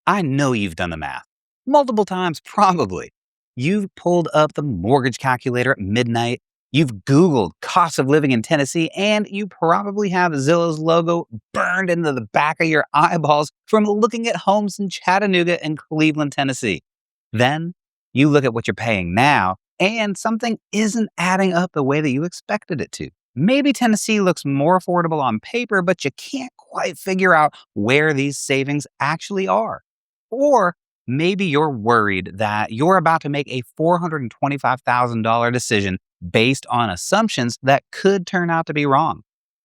I know you've done the math. Multiple times, probably. You've pulled up the mortgage calculator at midnight. You've Googled cost of living in Tennessee, and you probably have Zillow's logo burned into the back of your eyeballs from looking at homes in Chattanooga and Cleveland, Tennessee. Then you look at what you're paying now, and something isn't adding up the way that you expected it to. Maybe Tennessee looks more affordable on paper, but you can't quite figure out where these savings actually are. Or maybe you're worried that you're about to make a $425,000 decision based on assumptions that could turn out to be wrong.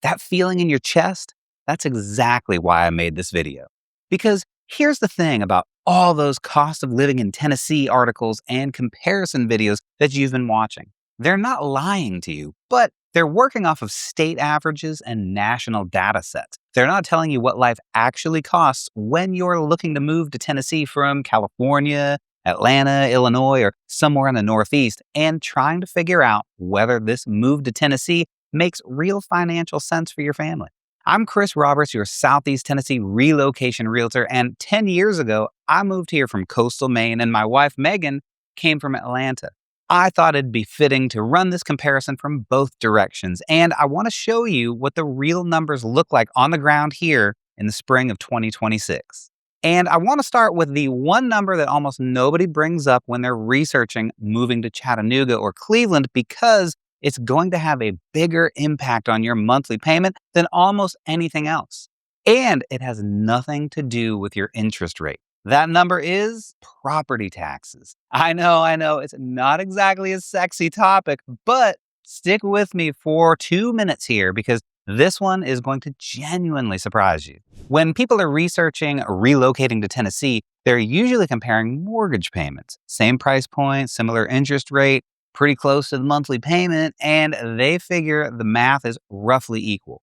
That feeling in your chest, that's exactly why I made this video. Because here's the thing about all those cost of living in Tennessee articles and comparison videos that you've been watching. They're not lying to you, but they're working off of state averages and national data sets. They're not telling you what life actually costs when you're looking to move to Tennessee from California, Atlanta, Illinois, or somewhere in the Northeast, and trying to figure out whether this move to Tennessee makes real financial sense for your family. I'm Chris Roberts, your Southeast Tennessee relocation realtor, and 10 years ago, I moved here from coastal Maine, and my wife, Megan, came from Atlanta. I thought it'd be fitting to run this comparison from both directions, and I want to show you what the real numbers look like on the ground here in the spring of 2026. And I want to start with the one number that almost nobody brings up when they're researching moving to Chattanooga or Cleveland because it's going to have a bigger impact on your monthly payment than almost anything else. And it has nothing to do with your interest rate. That number is property taxes. I know, it's not exactly a sexy topic, but stick with me for 2 minutes here because this one is going to genuinely surprise you. When people are researching relocating to Tennessee, they're usually comparing mortgage payments. Same price point, similar interest rate, pretty close to the monthly payment, and they figure the math is roughly equal.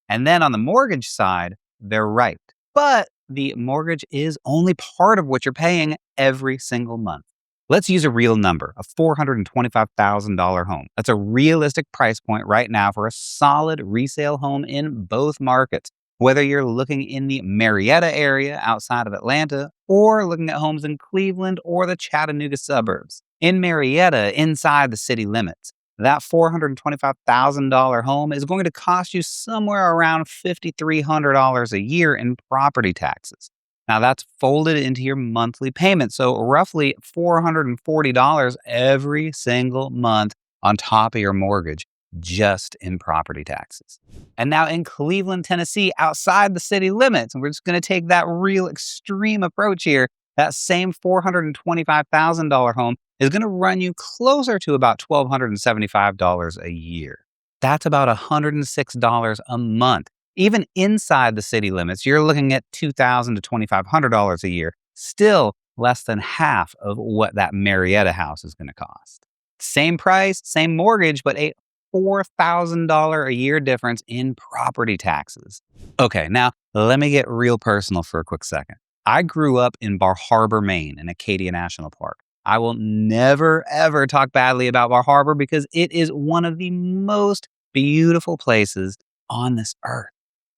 And then on the mortgage side, they're right. But the mortgage is only part of what you're paying every single month. Let's use a real number, a $425,000 home. That's a realistic price point right now for a solid resale home in both markets. Whether you're looking in the Marietta area outside of Atlanta or looking at homes in Cleveland or the Chattanooga suburbs. In Marietta, inside the city limits, that $425,000 home is going to cost you somewhere around $5,300 a year in property taxes. Now that's folded into your monthly payment, so roughly $440 every single month on top of your mortgage, just in property taxes. And now in Cleveland, Tennessee, outside the city limits, and we're just going to take that real extreme approach here, that same $425,000 home is going to run you closer to about $1,275 a year. That's about $106 a month. Even inside the city limits, you're looking at $2,000 to $2,500 a year, still less than half of what that Marietta house is going to cost. Same price, same mortgage, but a $4,000 a year difference in property taxes. Okay, now let me get real personal for a quick second. I grew up in Bar Harbor, Maine, in Acadia National Park. I will never, ever talk badly about Bar Harbor because it is one of the most beautiful places on this earth.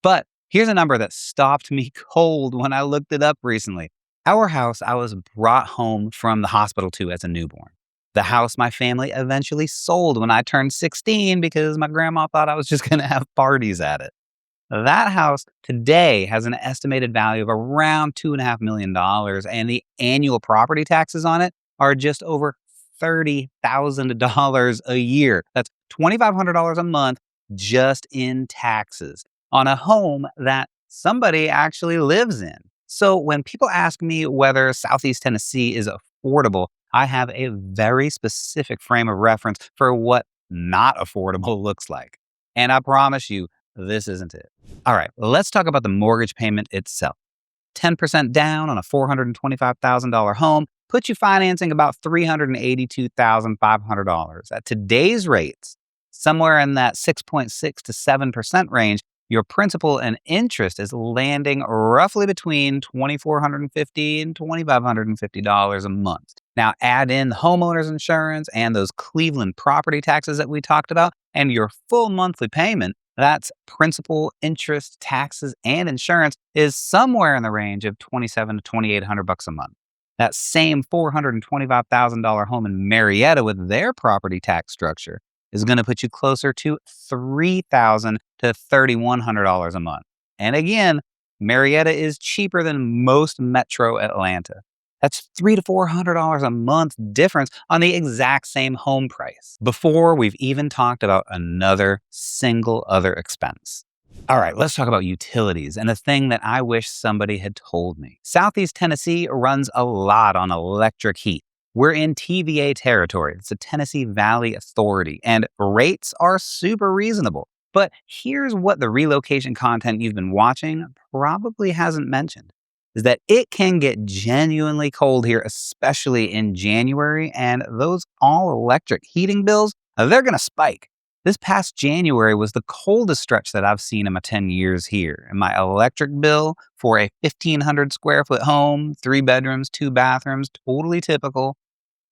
But here's a number that stopped me cold when I looked it up recently. Our house I was brought home from the hospital to as a newborn. The house my family eventually sold when I turned 16 because my grandma thought I was just going to have parties at it. That house today has an estimated value of around $2.5 million, and the annual property taxes on it are just over $30,000 a year. That's $2,500 a month just in taxes on a home that somebody actually lives in. So when people ask me whether Southeast Tennessee is affordable, I have a very specific frame of reference for what not affordable looks like. And I promise you, this isn't it. All right, let's talk about the mortgage payment itself. 10% down on a $425,000 home puts you financing about $382,500. At today's rates, somewhere in that 6.6 to 7% range, your principal and interest is landing roughly between $2,450 and $2,550 a month. Now add in the homeowner's insurance and those Cleveland property taxes that we talked about, and your full monthly payment, That's principal, interest, taxes, and insurance is somewhere in the range of 27 to 2,800 bucks a month. That same $425,000 home in Marietta with their property tax structure is going to put you closer to $3,000 to $3,100 a month. And again, Marietta is cheaper than most metro Atlanta. That's $300 to $400 a month difference on the exact same home price before we've even talked about another single other expense. All right, let's talk about utilities and a thing that I wish somebody had told me. Southeast Tennessee runs a lot on electric heat. We're in TVA territory. It's the Tennessee Valley Authority, and rates are super reasonable. But here's what the relocation content you've been watching probably hasn't mentioned is that it can get genuinely cold here, especially in January, and those all-electric heating bills, they're going to spike. This past January was the coldest stretch that I've seen in my 10 years here. And my electric bill for a 1,500 square foot home, 3 bedrooms, 2 bathrooms, totally typical,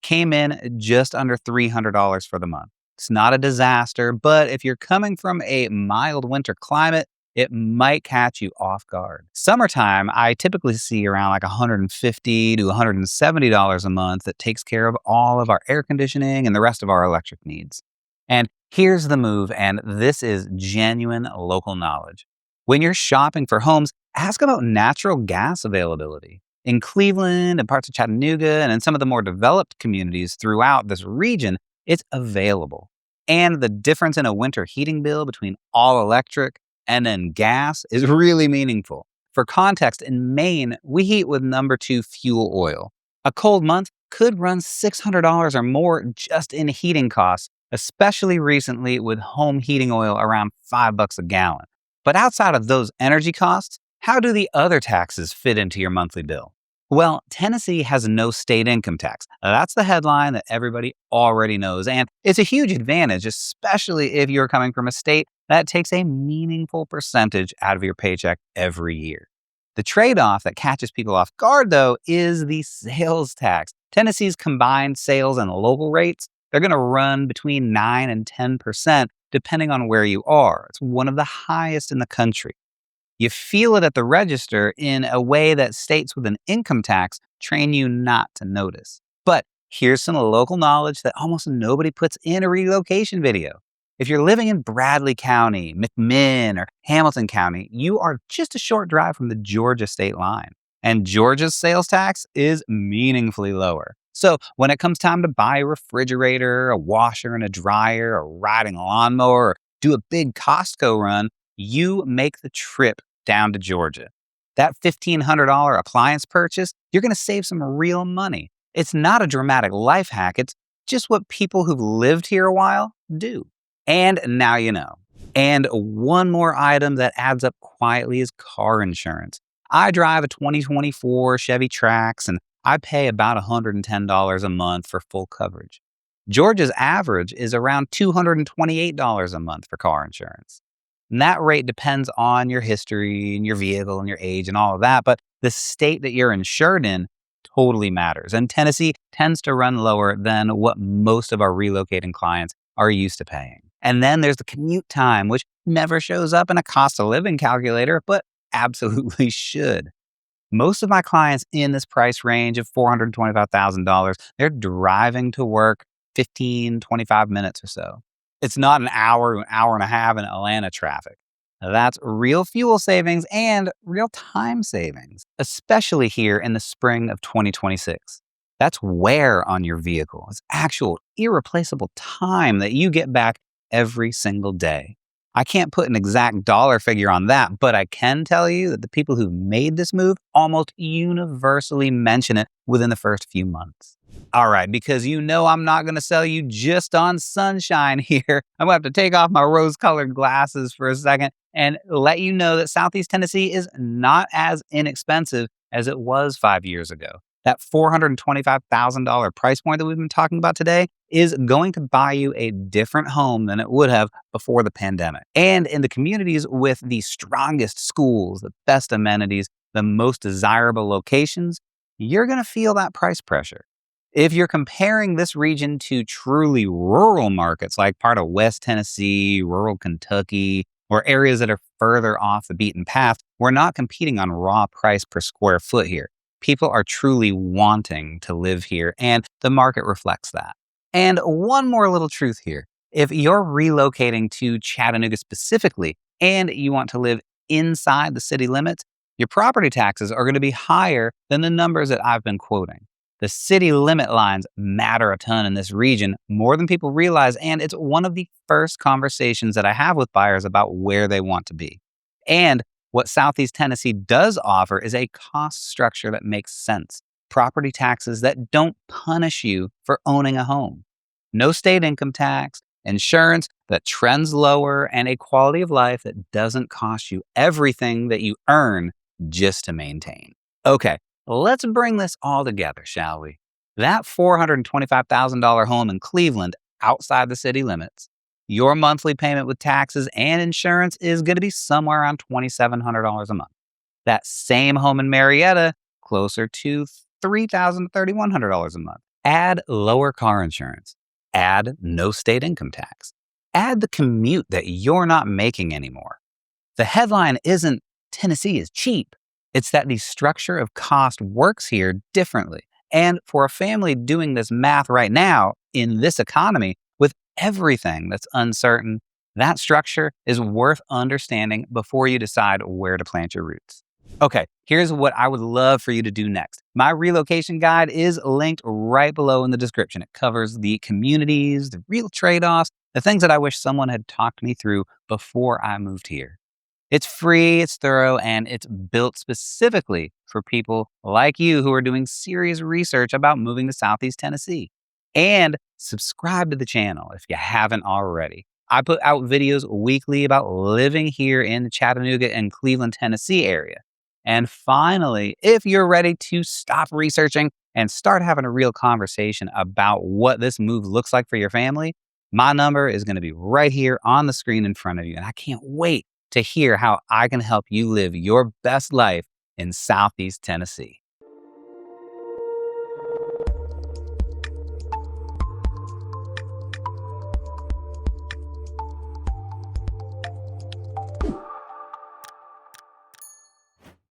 came in just under $300 for the month. It's not a disaster, but if you're coming from a mild winter climate, it might catch you off guard. Summertime, I typically see around like $150 to $170 a month that takes care of all of our air conditioning and the rest of our electric needs. And here's the move, and this is genuine local knowledge. When you're shopping for homes, ask about natural gas availability. In Cleveland and parts of Chattanooga and in some of the more developed communities throughout this region, it's available. And the difference in a winter heating bill between all electric and then gas is really meaningful. For context, in Maine, we heat with number 2 fuel oil. A cold month could run $600 or more just in heating costs, especially recently with home heating oil around $5 a gallon. But outside of those energy costs, how do the other taxes fit into your monthly bill? Well, Tennessee has no state income tax. That's the headline that everybody already knows. And it's a huge advantage, especially if you're coming from a state that takes a meaningful percentage out of your paycheck every year. The trade-off that catches people off guard, though, is the sales tax. Tennessee's combined sales and local rates, they're going to run between 9 and 10%, depending on where you are. It's one of the highest in the country. You feel it at the register in a way that states with an income tax train you not to notice. But here's some local knowledge that almost nobody puts in a relocation video. If you're living in Bradley County, McMinn, or Hamilton County, you are just a short drive from the Georgia state line. And Georgia's sales tax is meaningfully lower. So when it comes time to buy a refrigerator, a washer and a dryer, or riding a lawnmower, or do a big Costco run, you make the trip down to Georgia. That $1,500 appliance purchase, you're going to save some real money. It's not a dramatic life hack. It's just what people who've lived here a while do. And now you know. And one more item that adds up quietly is car insurance. I drive a 2024 Chevy Trax, and I pay about $110 a month for full coverage. Georgia's average is around $228 a month for car insurance. And that rate depends on your history and your vehicle and your age and all of that, but the state that you're insured in totally matters. And Tennessee tends to run lower than what most of our relocating clients are used to paying. And then there's the commute time, which never shows up in a cost of living calculator, but absolutely should. Most of my clients in this price range of $425,000, they're driving to work 15, 25 minutes or so. It's not an hour and a half in Atlanta traffic. Now, that's real fuel savings and real time savings, especially here in the spring of 2026. That's wear on your vehicle. It's actual irreplaceable time that you get back every single day. I can't put an exact dollar figure on that, but I can tell you that the people who made this move almost universally mention it within the first few months. All right, because you know I'm not going to sell you just on sunshine here. I'm going to have to take off my rose-colored glasses for a second and let you know that Southeast Tennessee is not as inexpensive as it was 5 years ago. That $425,000 price point that we've been talking about today is going to buy you a different home than it would have before the pandemic. And in the communities with the strongest schools, the best amenities, the most desirable locations, you're going to feel that price pressure. If you're comparing this region to truly rural markets like part of West Tennessee, rural Kentucky, or areas that are further off the beaten path, we're not competing on raw price per square foot here. People are truly wanting to live here, and the market reflects that. And one more little truth here. If you're relocating to Chattanooga specifically and you want to live inside the city limits, your property taxes are going to be higher than the numbers that I've been quoting. The city limit lines matter a ton in this region, more than people realize, and it's one of the first conversations that I have with buyers about where they want to be. And what Southeast Tennessee does offer is a cost structure that makes sense. Property taxes that don't punish you for owning a home. No state income tax, insurance that trends lower, and a quality of life that doesn't cost you everything that you earn just to maintain. Okay, let's bring this all together, shall we? That $425,000 home in Cleveland outside the city limits, your monthly payment with taxes and insurance is going to be somewhere around $2,700 a month. That same home in Marietta, closer to $3,000 to $3,100 a month. Add lower car insurance. Add no state income tax. Add the commute that you're not making anymore. The headline isn't Tennessee is cheap. It's that the structure of cost works here differently. And for a family doing this math right now in this economy with everything that's uncertain, that structure is worth understanding before you decide where to plant your roots. Okay, here's what I would love for you to do next. My relocation guide is linked right below in the description. It covers the communities, the real trade-offs, the things that I wish someone had talked me through before I moved here. It's free, it's thorough, and it's built specifically for people like you who are doing serious research about moving to Southeast Tennessee. And subscribe to the channel if you haven't already. I put out videos weekly about living here in the Chattanooga and Cleveland, Tennessee area. And finally, if you're ready to stop researching and start having a real conversation about what this move looks like for your family, my number is going to be right here on the screen in front of you. And I can't wait to hear how I can help you live your best life in Southeast Tennessee.